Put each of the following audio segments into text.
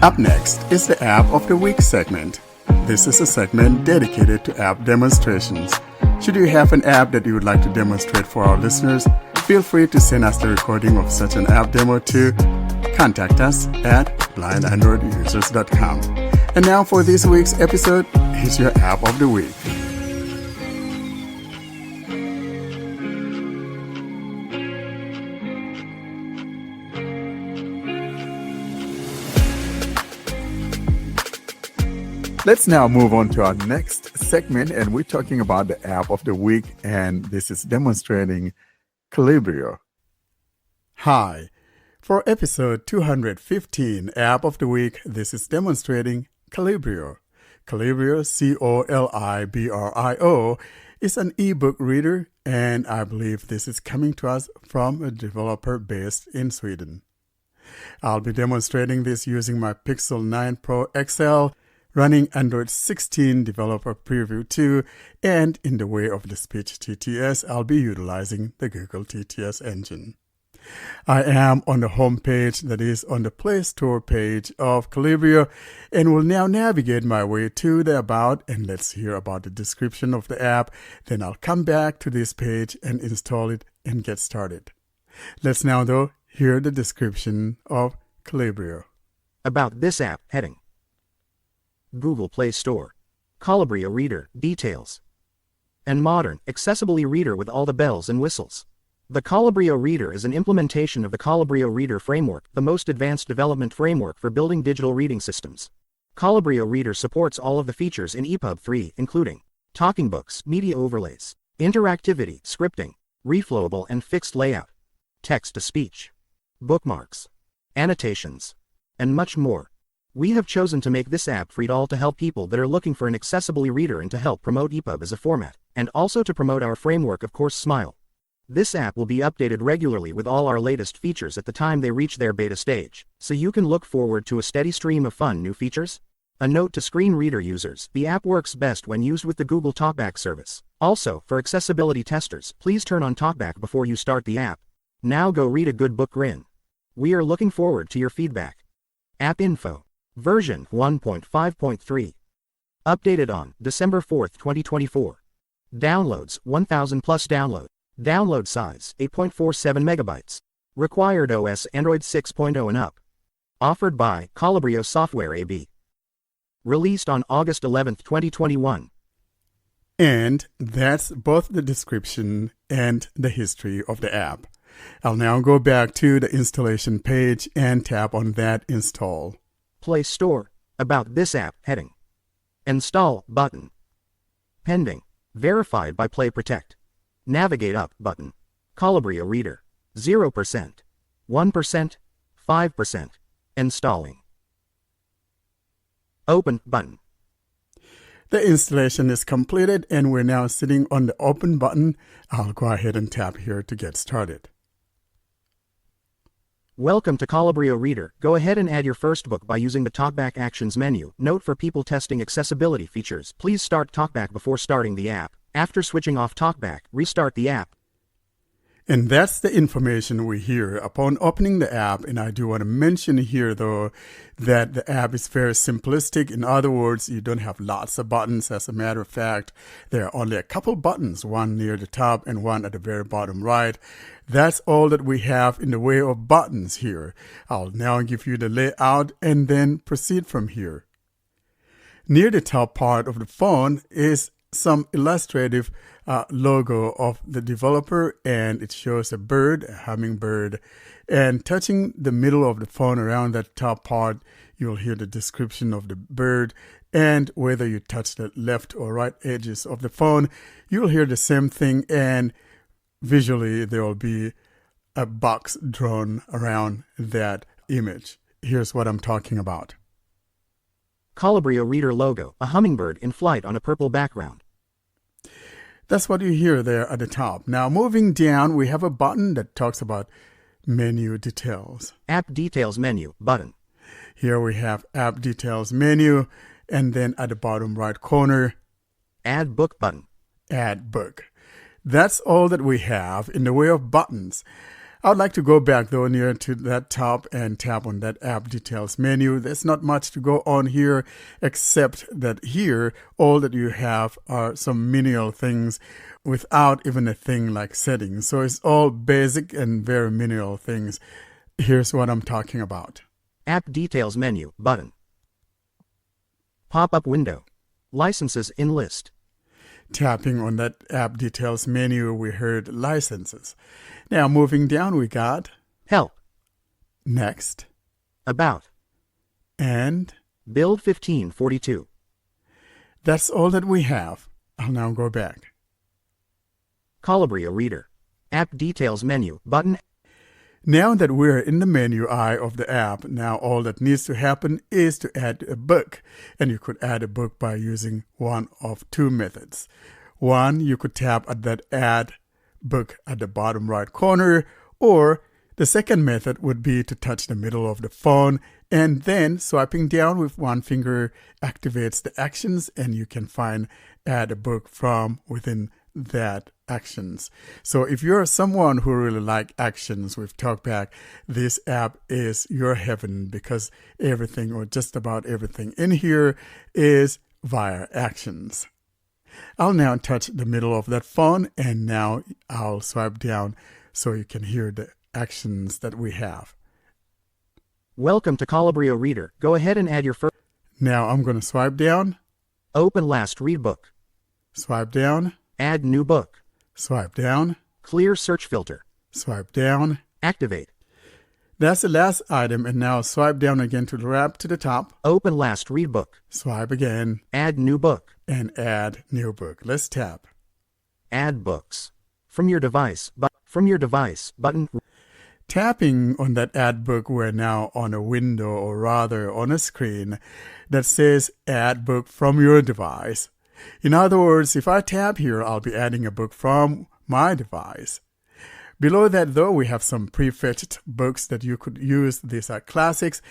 Up next is the App of the Week segment. This is a segment dedicated to app demonstrations. Should you have an app that you would like to demonstrate for our listeners, feel free to send us the recording of such an app demo to contact us at blindandroidusers.com. And now for this week's episode, here's your App of the Week. Let's now move on to our next segment, and we're talking about the App of the Week, and this is demonstrating Colibrio. Hi, for episode 215 App of the Week, this is demonstrating Colibrio. Colibrio, Colibrio, is an ebook reader, and I believe this is coming to us from a developer based in Sweden. I'll be demonstrating this using my Pixel 9 Pro XL, running Android 16 Developer Preview 2, and in the way of the speech TTS, I'll be utilizing the Google TTS engine. I am on the home page, that is on the Play Store page of Colibrio, and will now navigate my way to the About, and let's hear about the description of the app. Then I'll come back to this page and install it and get started. Let's now, though, hear the description of Colibrio. About this app heading. Google Play Store. Colibrio Reader, details. And modern, accessibly reader with all the bells and whistles. The Colibrio Reader is an implementation of the Colibrio Reader framework, the most advanced development framework for building digital reading systems. Colibrio Reader supports all of the features in EPUB 3, including talking books, media overlays, interactivity, scripting, reflowable and fixed layout, text-to-speech, bookmarks, annotations, and much more. We have chosen to make this app free to all to help people that are looking for an accessibly reader and to help promote EPUB as a format, and also to promote our framework, of course, Smile. This app will be updated regularly with all our latest features at the time they reach their beta stage, so you can look forward to a steady stream of fun new features. A note to screen reader users, the app works best when used with the Google Talkback service. Also, for accessibility testers, please turn on Talkback before you start the app. Now go read a good book, grin. We are looking forward to your feedback. App info. Version 1.5.3. Updated on December 4, 2024. Downloads 1000 plus download. Download size 8.47 megabytes. Required OS Android 6.0 and up. Offered by Colibrio Software AB. Released on August 11, 2021. And that's both the description and the history of the app. I'll now go back to the installation page and tap on that install. Play Store. About this app heading. Install button. Pending. Verified by Play Protect. Navigate up button. Colibrio Reader. 0%. 1%. 5%. Installing. Open button. The installation is completed and we're now sitting on the Open button. I'll go ahead and tap here to get started. Welcome to Colibrio Reader. Go ahead and add your first book by using the Talkback Actions menu. Note for people testing accessibility features, please start Talkback before starting the app. After switching off Talkback, restart the app. And that's the information we hear upon opening the app. And I do want to mention here, though, that the app is very simplistic. In other words, you don't have lots of buttons. As a matter of fact, there are only a couple buttons, one near the top and one at the very bottom right. That's all that we have in the way of buttons here. I'll now give you the layout and then proceed from here. Near the top part of the phone is some illustrative logo of the developer, and it shows a bird, a hummingbird, and touching the middle of the phone around that top part, you'll hear the description of the bird, and whether you touch the left or right edges of the phone, you'll hear the same thing, and visually there will be a box drawn around that image. Here's what I'm talking about. Colibrio Reader logo, a hummingbird in flight on a purple background. That's what you hear there at the top. Now moving down, we have a button that talks about menu details. App details menu button. Here we have app details menu, and then at the bottom right corner, add book button. Add book. That's all that we have in the way of buttons. I would like to go back though near to that top and tap on that app details menu. There's not much to go on here except that here all that you have are some menial things without even a thing like settings. So it's all basic and very menial things. Here's what I'm talking about. App Details menu button. Pop-up window. Licenses in list. Tapping on that app details menu, we heard licenses. Now moving down, we got Help. Next About. and Build 1542. that's all that we have. I'll now go back. Colibrio Reader. App Details menu button. Now that we're in the menu eye of the app, now all that needs to happen is to add a book. And you could add a book by using one of two methods. One, you could tap at that add book at the bottom right corner, or the second method would be to touch the middle of the phone, and then swiping down with one finger activates the actions, and you can find add a book from within that actions. So if you're someone who really like actions with TalkBack, this app is your heaven, because everything or just about everything in here is via actions. I'll now touch the middle of that phone, and now I'll swipe down so you can hear the actions that we have. Welcome to Colibrio Reader. Go ahead and add your first. Now I'm going to swipe down, Open last read book. swipe down, Add new book. swipe down, Clear search filter. swipe down. Activate. That's the last item, and now swipe down again to the wrap to the top, Open last read book. swipe again, Add new book. and add new book. Let's tap. Add books. From your device button. Tapping on that add book, we're now on a window, or rather on a screen that says add book from your device. In other words, if I tap here, I'll be adding a book from my device. Below that, though, we have some prefetched books that you could use. These are classics,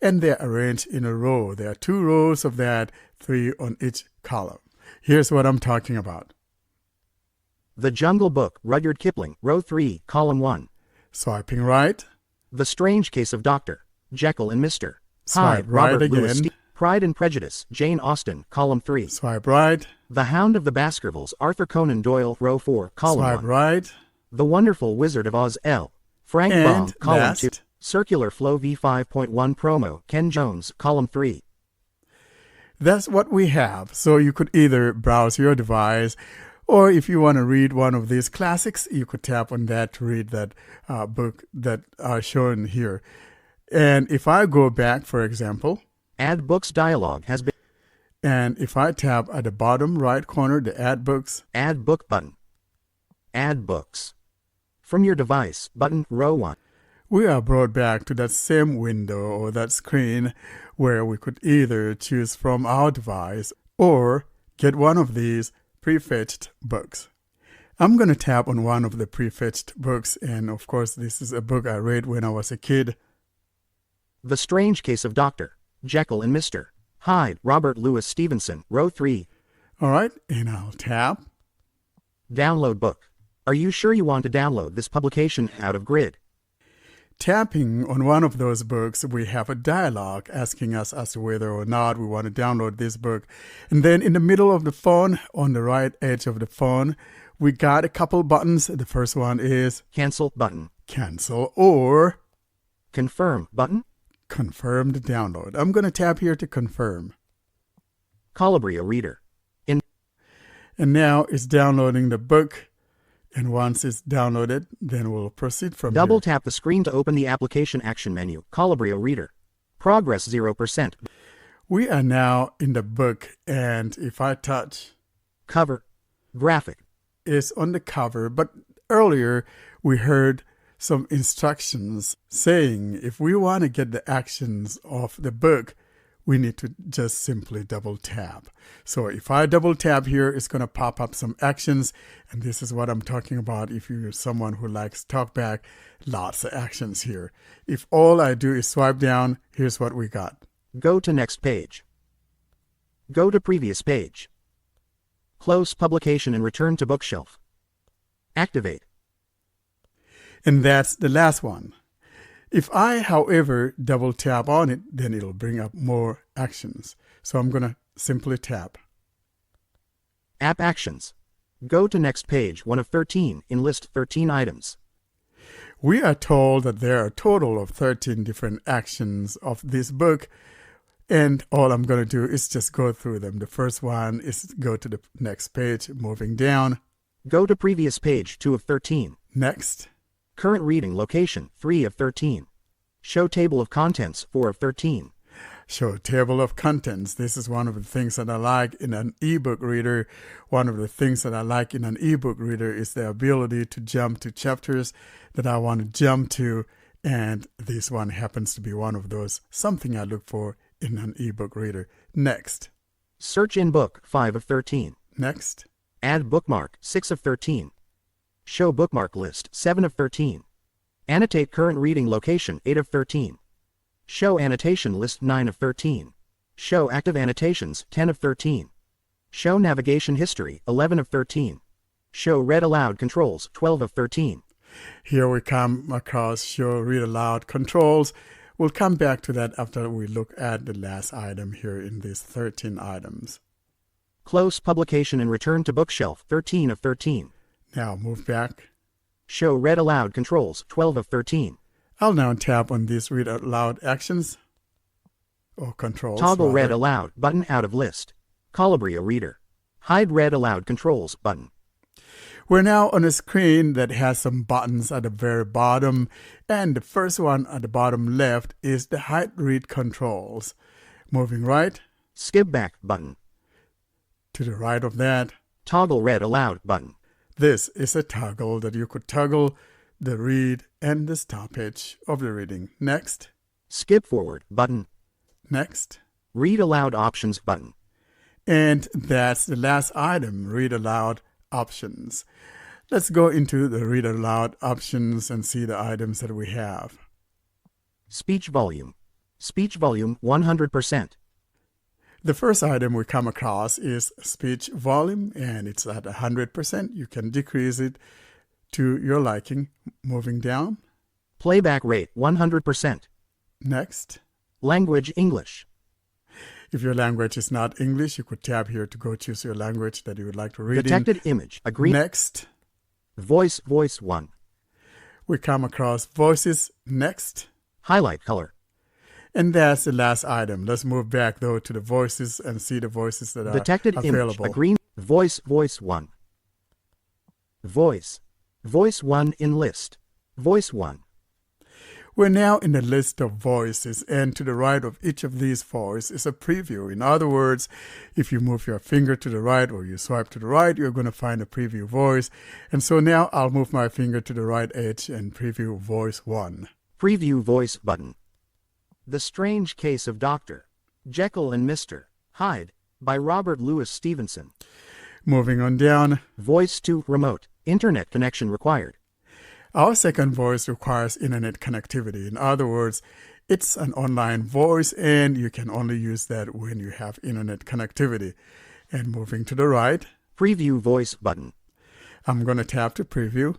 and they're arranged in a row. There are 2 rows of that, 3 on each column. Here's what I'm talking about. The Jungle Book, Rudyard Kipling, row 3, column 1. Swiping right, The Strange Case of Dr. Jekyll and Mr. Swipe Hyde, right Robert Louis again. Pride and Prejudice, Jane Austen, column 3. swipe right, The Hound of the Baskervilles, Arthur Conan Doyle, row 4, column swipe 1. right, The Wonderful Wizard of Oz, L. Frank and Baum, column last. 2. Circular Flow V5.1 promo, Ken Jones, column 3. That's what we have. So you could either browse your device, or if you want to read one of these classics, you could tap on that to read that book that are shown here. And if I go back, for example, Add Books dialog has been. and if I tap at the bottom right corner, the add books, Add Book button. Add Books. From your device button, row 1. we are brought back to that same window or that screen where we could either choose from our device or get one of these prefetched books. I'm going to tap on one of the prefetched books, and of course this is a book I read when I was a kid. The Strange Case of Dr. Jekyll and Mr. Hyde, Robert Louis Stevenson, row 3. All right, and I'll tap. Download book. Are you sure you want to download this publication out of grid? Tapping on one of those books, we have a dialogue asking us as to whether or not we want to download this book. And then in the middle of the phone, on the right edge of the phone, we got a couple buttons. The first one is Cancel button. cancel or Confirm button. confirm the download. I'm going to tap here to confirm. Colibrio Reader. And now it's downloading the book. And once it's downloaded, then we'll proceed from Double here. tap the screen to open the application action menu. Colibrio Reader. Progress 0%. We are now in the book, and if I touch, Cover. Graphic. it's on the cover. But earlier we heard some instructions saying if we want to get the actions of the book, we need to just simply double tap. So if I double tap here, it's going to pop up some actions. And this is what I'm talking about. If you're someone who likes TalkBack, lots of actions here. If all I do is swipe down, here's what we got. Go to next page. Go to previous page. Close publication and return to bookshelf. Activate. And that's the last one. If I, however, double tap on it, then it'll bring up more actions. So I'm going to simply tap. App Actions. Go to next page 1 of 13 in list 13 items. We are told that there are a total of 13 different actions of this book, and all I'm going to do is just go through them. The first one is go to the next page, moving down. Go to previous page 2 of 13. Next. Current reading location 3 of 13. Show table of contents 4 of 13. Show table of contents. This is one of the things that I like in an ebook reader. One of the things that I like in an ebook reader is the ability to jump to chapters that I want to jump to. And this one happens to be one of those, something I look for in an ebook reader. Next. Search in book 5 of 13. Next. Add bookmark 6 of 13. Show bookmark list 7 of 13. Annotate current reading location 8 of 13. Show annotation list 9 of 13. Show active annotations 10 of 13. Show navigation history 11 of 13. Show read aloud controls 12 of 13. Here we come across show read aloud controls. We'll come back to that after we look at the last item here in these 13 items. Close publication and return to bookshelf 13 of 13. Now move back. Show read aloud controls 12 of 13. I'll now tap on these read aloud actions or controls. Toggle read aloud button out of list. Colibrio reader. Hide read aloud controls button. We're now on a screen that has some buttons at the very bottom, and the first one at the bottom left is the hide read controls. Moving right. Skip back button. To the right of that. Toggle read aloud button. This is a toggle that you could toggle the read and the stoppage of the reading. Next. Skip forward button. Next. Read aloud options button. And that's the last item, read aloud options. Let's go into the read aloud options and see the items that we have. Speech volume. Speech volume 100%. The first item we come across is speech volume, and it's at 100%. You can decrease it to your liking. Moving down. Playback rate 100%. Next. Language English. If your language is not English, you could tap here to go choose your language that you would like to read Detected in. image. Agree. Next. Voice 1. We come across voices. Next. Highlight color. And that's the last item. Let's move back, though, to the voices and see the voices that Detected are available. Image. Green. Voice 1. Voice 1 in list. Voice 1. We're now in the list of voices, and to the right of each of these voices is a preview. In other words, if you move your finger to the right or you swipe to the right, you're going to find a preview voice. And so now I'll move my finger to the right edge and preview voice 1. Preview voice button. The Strange Case of Dr. Jekyll and Mr. Hyde by Robert Louis Stevenson. Moving on down. Voice 2 remote. Internet connection required. Our second voice requires internet connectivity. In other words, it's an online voice, and you can only use that when you have internet connectivity. And moving to the right. Preview voice button. I'm going to tap to preview.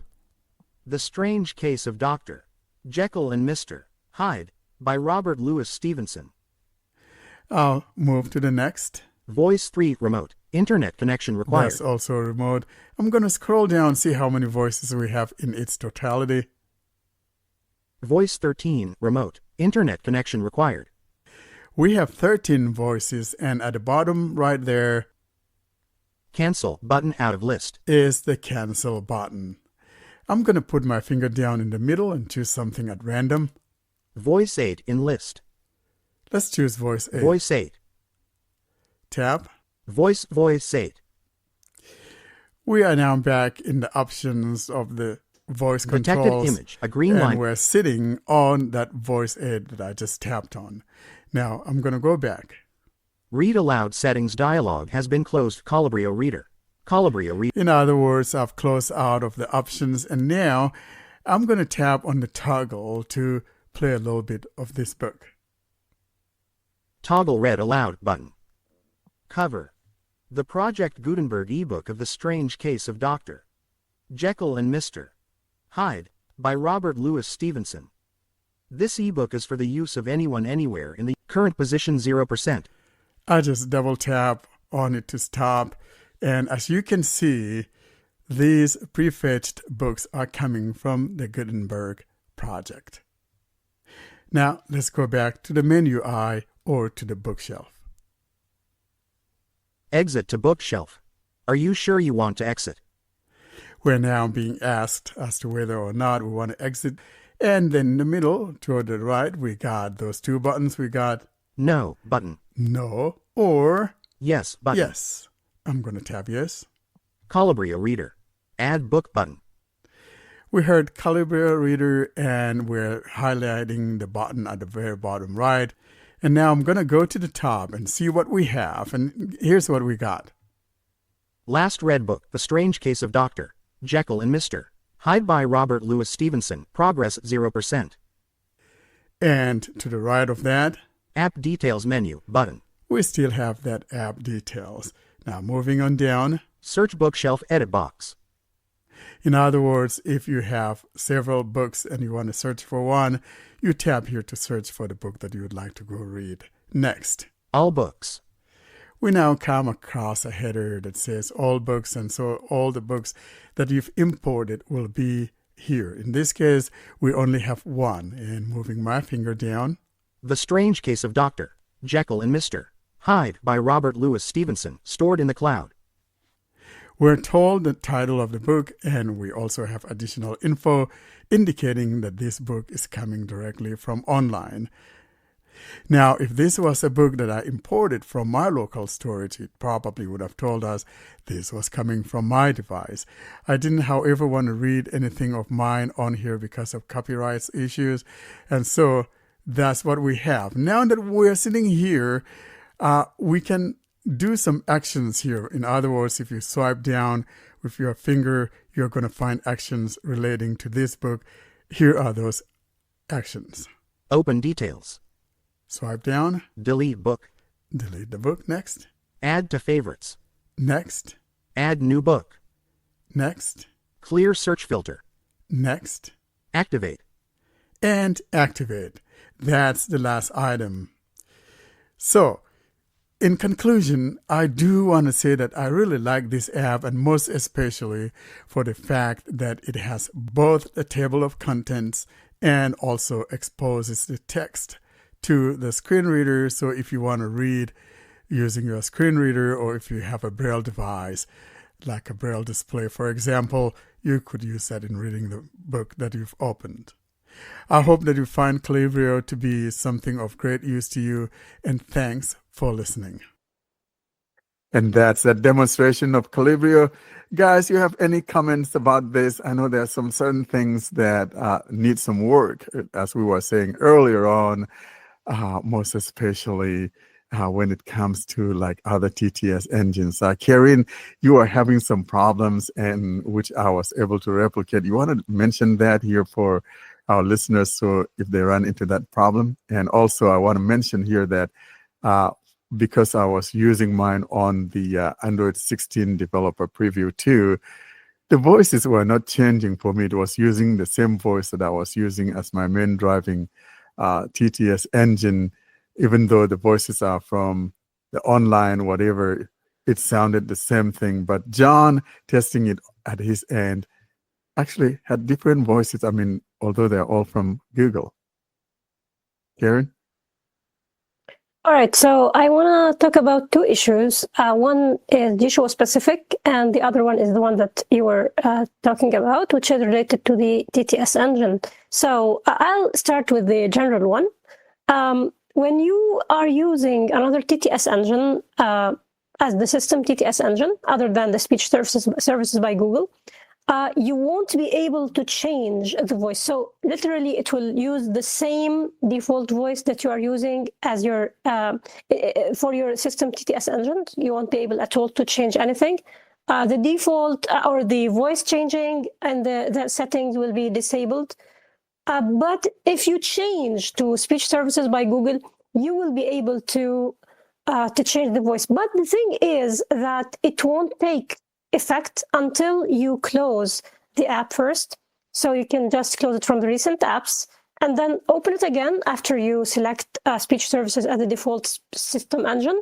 The Strange Case of Dr. Jekyll and Mr. Hyde by Robert Louis Stevenson. I'll move to the next. Voice 3 remote. Internet connection required. That's also remote. I'm going to scroll down and see how many voices we have in its totality. Voice 13 remote. Internet connection required. We have 13 voices, and at the bottom right there Cancel button out of list. Is the cancel button. I'm going to put my finger down in the middle and choose something at random. Voice 8 in list. Let's choose voice 8. Voice 8. Tap. Voice 8. We are now back in the options of the voice Detected controls. image. A green and line. we're sitting on that voice 8 that I just tapped on. Now I'm going to go back. Read aloud settings dialog has been closed. Colibrio reader. Colibrio reader. In other words, I've closed out of the options, and now I'm going to tap on the toggle to play a little bit of this book. Toggle read aloud button. Cover. The Project Gutenberg ebook of The Strange Case of Dr. Jekyll and Mr. Hyde by Robert Louis Stevenson. This ebook is for the use of anyone anywhere in the current position 0%. I just double tap on it to stop. And as you can see, these prefetched books are coming from the Gutenberg project. Now let's go back to the menu eye or to the bookshelf. Exit to bookshelf. Are you sure you want to exit? We're now being asked as to whether or not we want to exit. And then in the middle, toward the right, we got those two buttons. We got No button. no or Yes button. yes. I'm going to tap yes. Colibrio Reader. Add book button. We heard Colibrio Reader, and we're highlighting the button at the very bottom right. And now I'm going to go to the top and see what we have. And here's what we got. Last read book, The Strange Case of Dr. Jekyll and Mr. Hyde by Robert Louis Stevenson. Progress 0%. And to the right of that, App Details menu button. we still have that app details. Now moving on down. Search bookshelf edit box. In other words, if you have several books and you want to search for one, you tap here to search for the book that you would like to go read. Next. All books. We now come across a header that says all books, and so all the books that you've imported will be here. In this case, we only have one. And moving my finger down. The Strange Case of Dr. Jekyll and Mr. Hyde by Robert Louis Stevenson. Stored in the cloud. We're told the title of the book, and we also have additional info indicating that this book is coming directly from online. Now, if this was a book that I imported from my local storage, it probably would have told us this was coming from my device. I didn't, however, want to read anything of mine on here because of copyright issues, and so that's what we have. Now that we're sitting here, we can do some actions here. In other words, if you swipe down with your finger, you're going to find actions relating to this book. Here are those actions. Open details. Swipe down. Delete book. Delete the book. Next. Add to favorites. Next. Add new book. Next. Clear search filter. Next. Activate. And activate. That's the last item. So, in conclusion, I do want to say that I really like this app, and most especially for the fact that it has both a table of contents and also exposes the text to the screen reader. So if you want to read using your screen reader, or if you have a Braille device, like a Braille display, for example, you could use that in reading the book that you've opened. I hope that you find Colibrio to be something of great use to you, and thanks for listening. And that's a demonstration of Colibrio. Guys, you have any comments about this? I know there are some certain things that need some work, as we were saying earlier on, most especially when it comes to like other TTS engines. Karen, you are having some problems, and which I was able to replicate. You want to mention that here for our listeners, so if they run into that problem? And also I want to mention here that because I was using mine on the Android 16 developer preview 2, the voices were not changing for me. It was using the same voice that I was using as my main driving TTS engine. Even though the voices are from the online, whatever, it sounded the same thing. But John, testing it at his end, actually had different voices. I mean, although they're all from Google. Karen? All right, so I want to talk about two issues. One is Yeshua specific, and the other one is the one that you were talking about, which is related to the TTS engine. So I'll start with the general one. When you are using another TTS engine as the system TTS engine, other than the speech services by Google, you won't be able to change the voice. So literally, it will use the same default voice that you are using as your for your system TTS engine. You won't be able at all to change anything. The default or the voice changing and the settings will be disabled. But if you change to speech services by Google, you will be able to change the voice. But the thing is that it won't take effect until you close the app first. So you can just close it from the recent apps and then open it again after you select speech services as the default system engine.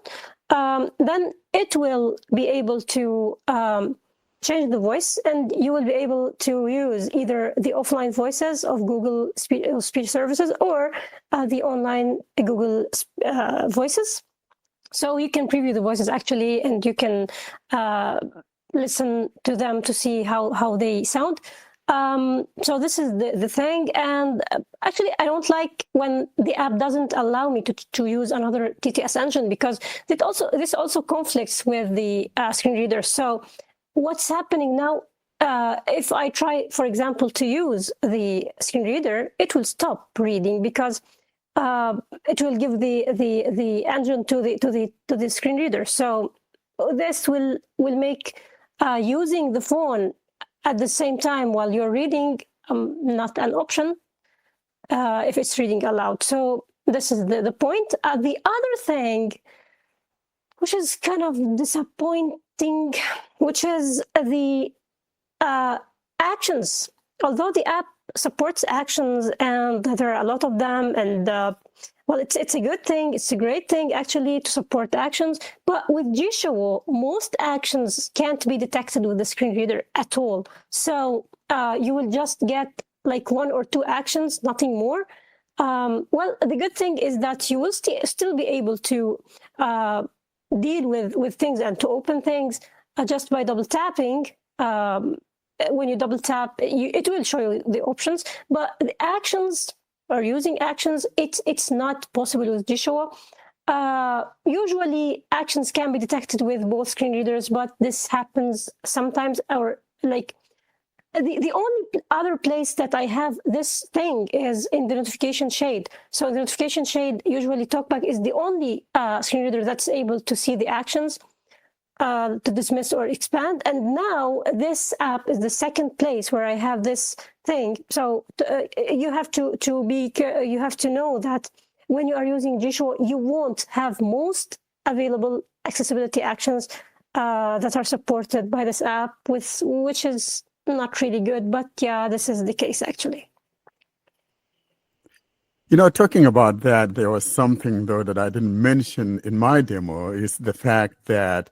Then it will be able to change the voice, and you will be able to use either the offline voices of Google speech services or the online Google voices. So you can preview the voices actually, and you can listen to them to see how they sound. So this is the thing. And actually, I don't like when the app doesn't allow me to use another TTS engine, because this also conflicts with the screen reader. So what's happening now, if I try, for example, to use the screen reader, it will stop reading because it will give the engine to the screen reader. So this will make using the phone at the same time while you're reading not an option if it's reading aloud. So this is the point. The other thing, which is kind of disappointing, which is the actions. Although the app supports actions and there are a lot of them, and well, it's a good thing, it's a great thing actually to support actions, but with Jisho, most actions can't be detected with the screen reader at all. So you will just get like 1 or 2 actions, nothing more. Well, the good thing is that you will still be able to deal with things and to open things just by double tapping. When you double tap, it will show you the options, but the actions or using actions, it's not possible with Jisho. Usually actions can be detected with both screen readers, but this happens sometimes. Or like the only other place that I have this thing is in the notification shade. So the notification shade, usually TalkBack is the only screen reader that's able to see the actions, to dismiss or expand. And now this app is the second place where I have this thing. So you have to know that when you are using Jisho, you won't have most available accessibility actions that are supported by this app, which is not really good. But yeah, this is the case actually. Talking about that, there was something though that I didn't mention in my demo, is the fact that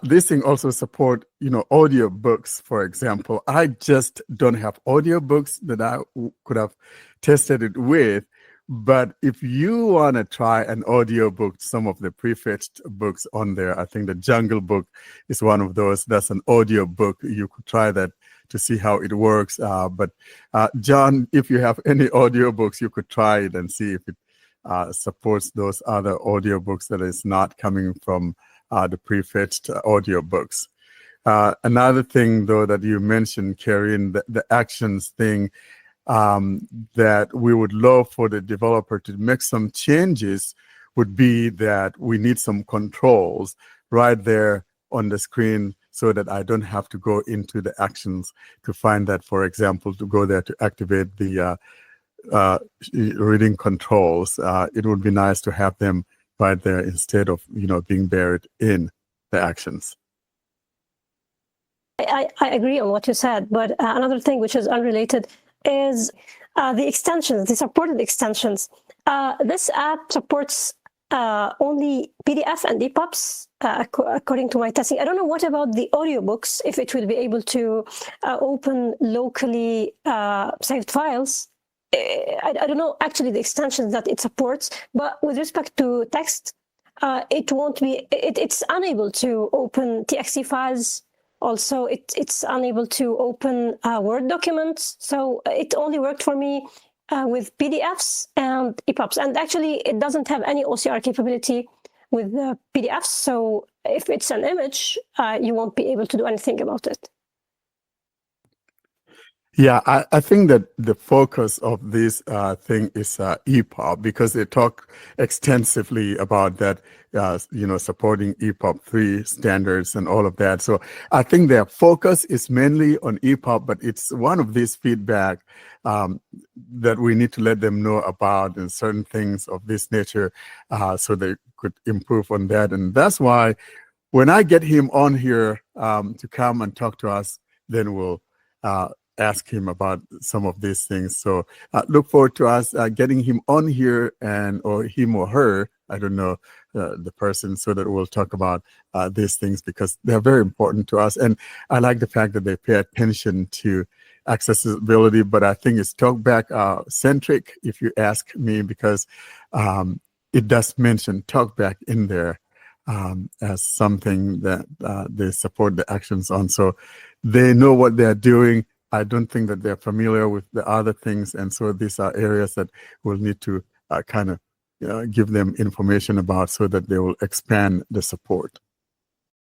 this thing also support, audio books, for example. I just don't have audio books that I could have tested it with. But if you want to try an audio book, some of the prefetched books on there, I think the Jungle Book is one of those. That's an audio book. You could try that to see how it works. But John, if you have any audio books, you could try it and see if it supports those other audio books that is not coming from the prefetched audio books. Another thing, though, that you mentioned, Karin, the actions thing, that we would love for the developer to make some changes would be that we need some controls right there on the screen so that I don't have to go into the actions to find that, for example, to go there to activate the reading controls. It would be nice to have them right there instead of being buried in the actions. I agree on what you said, but another thing which is unrelated is the extensions, the supported extensions. This app supports only PDF and EPUBs according to my testing. I don't know what about the audiobooks, if it will be able to open locally saved files. I don't know actually the extensions that it supports, but with respect to text, it won't be. It's unable to open TXT files. Also, it's unable to open Word documents. So it only worked for me with PDFs and EPUBs, and actually it doesn't have any OCR capability with PDFs. So if it's an image, you won't be able to do anything about it. Yeah, I think that the focus of this thing is EPUB, because they talk extensively about that, supporting EPUB 3 standards and all of that. So I think their focus is mainly on EPUB, but it's one of these feedback that we need to let them know about, and certain things of this nature so they could improve on that. And that's why when I get him on here to come and talk to us, then we'll ask him about some of these things. So look forward to us getting him on here, or him or her, I don't know, the person, so that we'll talk about these things, because they're very important to us. And I like the fact that they pay attention to accessibility, but I think it's talkback centric, if you ask me, because it does mention talkback in there as something that they support the actions on. So they know what they're doing. I don't think that they're familiar with the other things. And so these are areas that we'll need to kind of give them information about, so that they will expand the support.